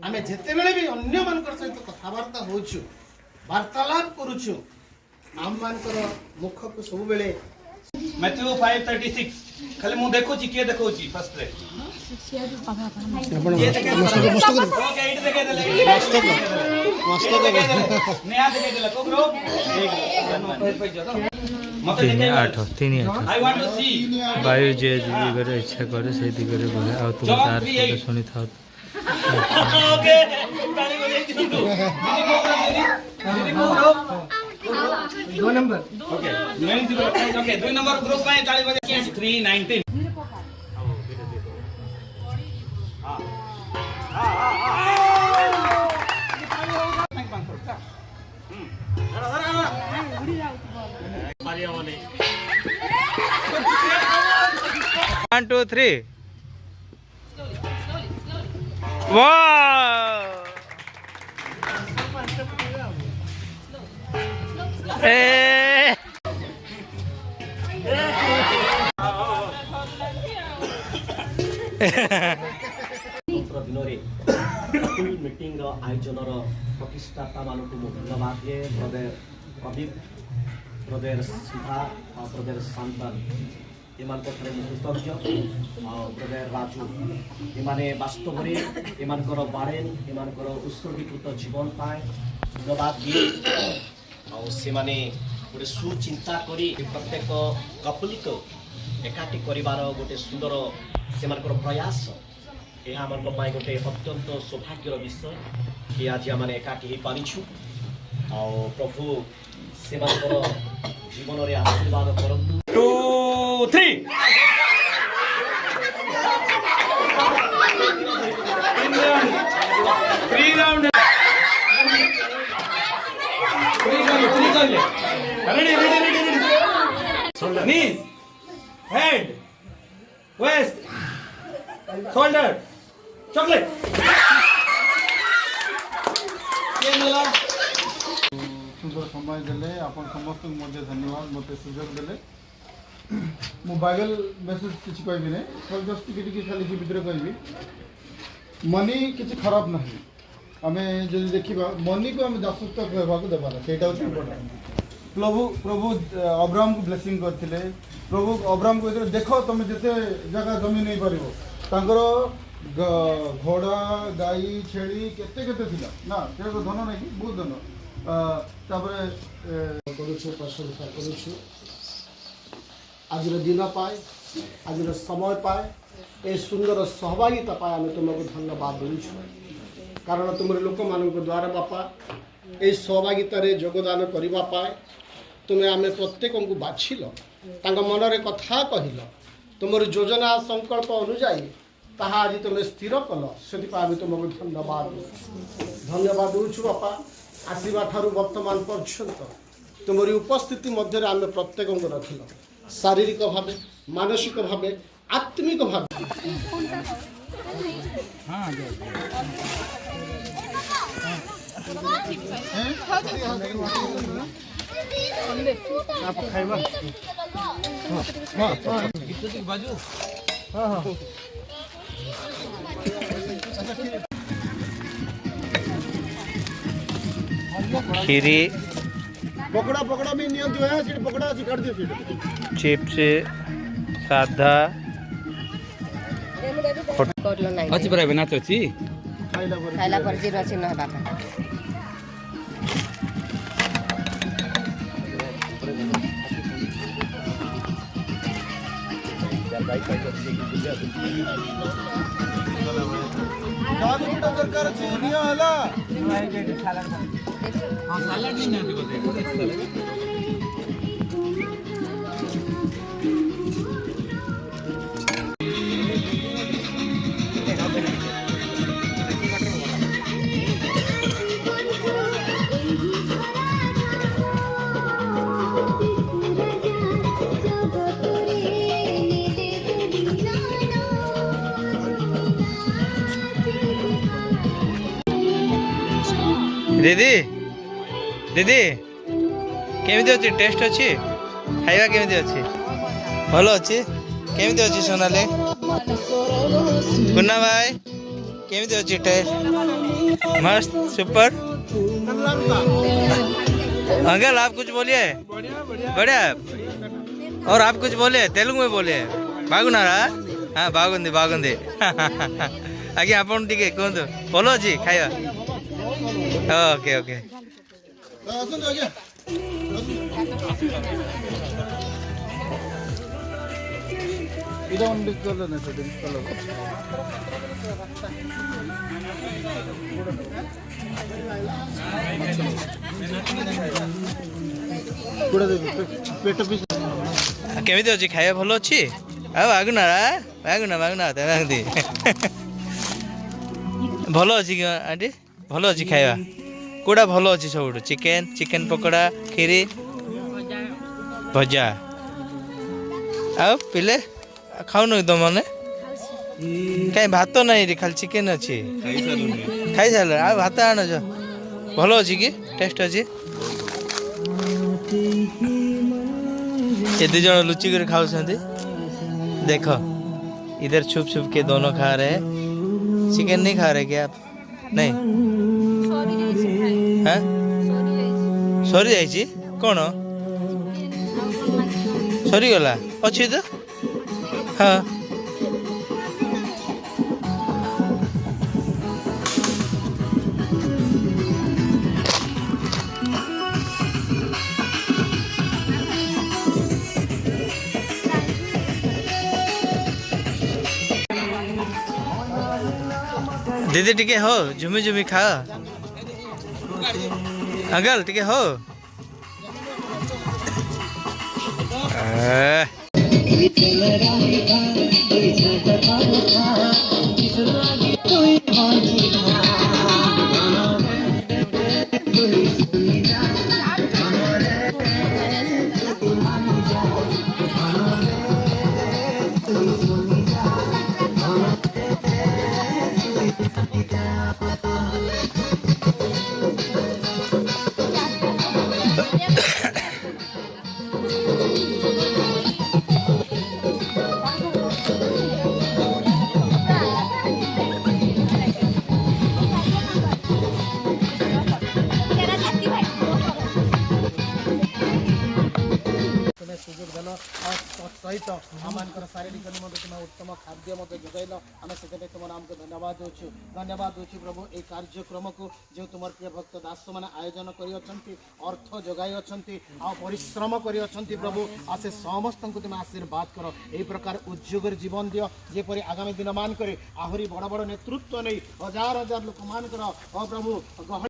आमे जेते बेले भी अन्य मानकर सहित कथावार्ता होछु वार्तालाप करूछु आम मानकर मुख को सब बेले मैथ्यू 5:36 खाली मु देखो छी के देखो छी फर्स्ट रे ये देखे मस्त ओके इट देखे देले मस्त देखे नया देखे देले को ब्रो मते देखे 8 3 आई वांट टू सी वायु जे दिगरे इच्छा करे से दिगरे बहे आ तुम तार को सुनी था ओके ताली बजे दिनु दीदी को bro 2 number okay 9 okay 2 number group में ताली बजे 319 1 2 3 वाह ए दिनरे मीटिंग आयोजन प्रतिष्ठाता मान को धन्यवाद दिए ब्रदर प्रदीप ब्रदर सीधा और ब्रदर शांतन एमान कृतज्ञ ब्रदर राजू एमाने वास्तव में एमानकर बारेन एमानकर उत्सर्गीकृत जीवन पाए धन्यवाद दिए और से माने गोटे सुचिंता करी प्रत्येक कपल को एकाठी करिवार गोटे सुंदर सेमानकर प्रयास यह आम गोटे अत्यंत सौभाग्यर विषय कि आज आम एकाठी हो पारिछु आ प्रभु सेमानकर जीवन में आशीर्वाद करंतु 2 3 3 round ready knees head waist shoulder chocolate सुंदर समय देले अपन समस्त मध्य धन्यवाद मते सुजोग देले मु बाइबल मेसेज किछि कहबी ने सब जस्ट टिके खाली की भीतर कहबी मनी किछि खराब नहीं आमे जदि देखिबा मनी को हम दासत्व कहबा को देबाला सेटा होते इम्पोर्टेंट प्रभु अब्राहम को ब्लेसिंग करथिले प्रभु अब्राहम को देखो तुम जते जगह जमीन नहीं पारिबो तांकर घोड़ा गाई छेली केते केते थिला ना ते धन नहीं बहुत धन तापरे करूछु प्रशंसा करूछु आज दिन पाए आज समय पाए ए सुंदर सहभागिता पाए आम तुमको धन्यवाद दूँ कारण तुम लोक मान द्वारा बापा ये सहभागितार योगदान करने पाए तुम्हें आम प्रत्येक को बाछिल मनरे कथा कहल तुम योजना संकल्प अनुजाई ताहा आज तुम्हें स्थिर कल से तुमको धन्यवाद दूँ बापा आसवा ठार वर्तमान पर्यंत तुम उपस्थिति मध्य आम प्रत्येक को रखिल शारीरिक भाव मानसिक भाव आत्मिक भाव खीरी पकड़ा पकड़ा भी नियम जो है सीट पकड़ा काट दियो सीट चिप्स साधा अछि परे बनात अछि खाइला पर जीरो चिन्ह हेबा दरकार अछि नियो हला हां सलाड नहीं आती बोलते दीदी दीदी केमिति अच्छी टेस्ट अच्छी खाइबा केमिति अच्छी भल अच्छी केमिति अछि सोनाली कुन्ना भाई केमिति अछि टेस्ट मस्त सुपर अंकल आप कुछ बोलिए बढ़िया और आप कुछ बोलिए तेलुगु में बोलिए बागुनारा हाँ बागुंदी बागुंदी आगे आपन टिके कहतु भलो अछि खाଇବା ओके ओके ଆସନ୍ତୁ ଆଜ୍ଞା केमिति अछि खाଇବା भलो अछि आ बागुनारा बागुना बागुना तेमांदी भलो अछि कि आंटी भलो अछि खाଇବା कोड़ा भलो अछि सबुठ चिकेन चिकेन पकोड़ा खीरी भजा आ पिले खाउन तो मने कहीं भात नहीं रे खाली चिकेन अछि खाई साल आ भात आन छ भलो अछि कि टेस्ट अछि ये दो जन लुची कर खाओ संती देखो इधर छुप छुप के दोनों खा रहे हैं चिकन नहीं खा रहे क्या आप नहीं हाँ सरी जाइए कौन सरी गला अच्छी तो हाँ दीदी टिके हो झुमी झुमी खा अंकल टिके हो सहित आम शारीरिक निमंत्रण तुम उत्तम खाद्य मत जोगाइल आम से तुम नाम को धन्यवाद दूँ प्रभु ये कार्यक्रम को जो तुम प्रिय भक्त दास मैंने आयोजन कर अर्थ जगाई परिश्रम कर प्रभु आ से समस्त को तुम आशीर्वाद कर यही प्रकार उद्योगर जीवन दियो जेपरी आगामी दिन मान आहरी बड़ बड़ नेतृत्व नहीं हजार हजार लोक मान प्रभु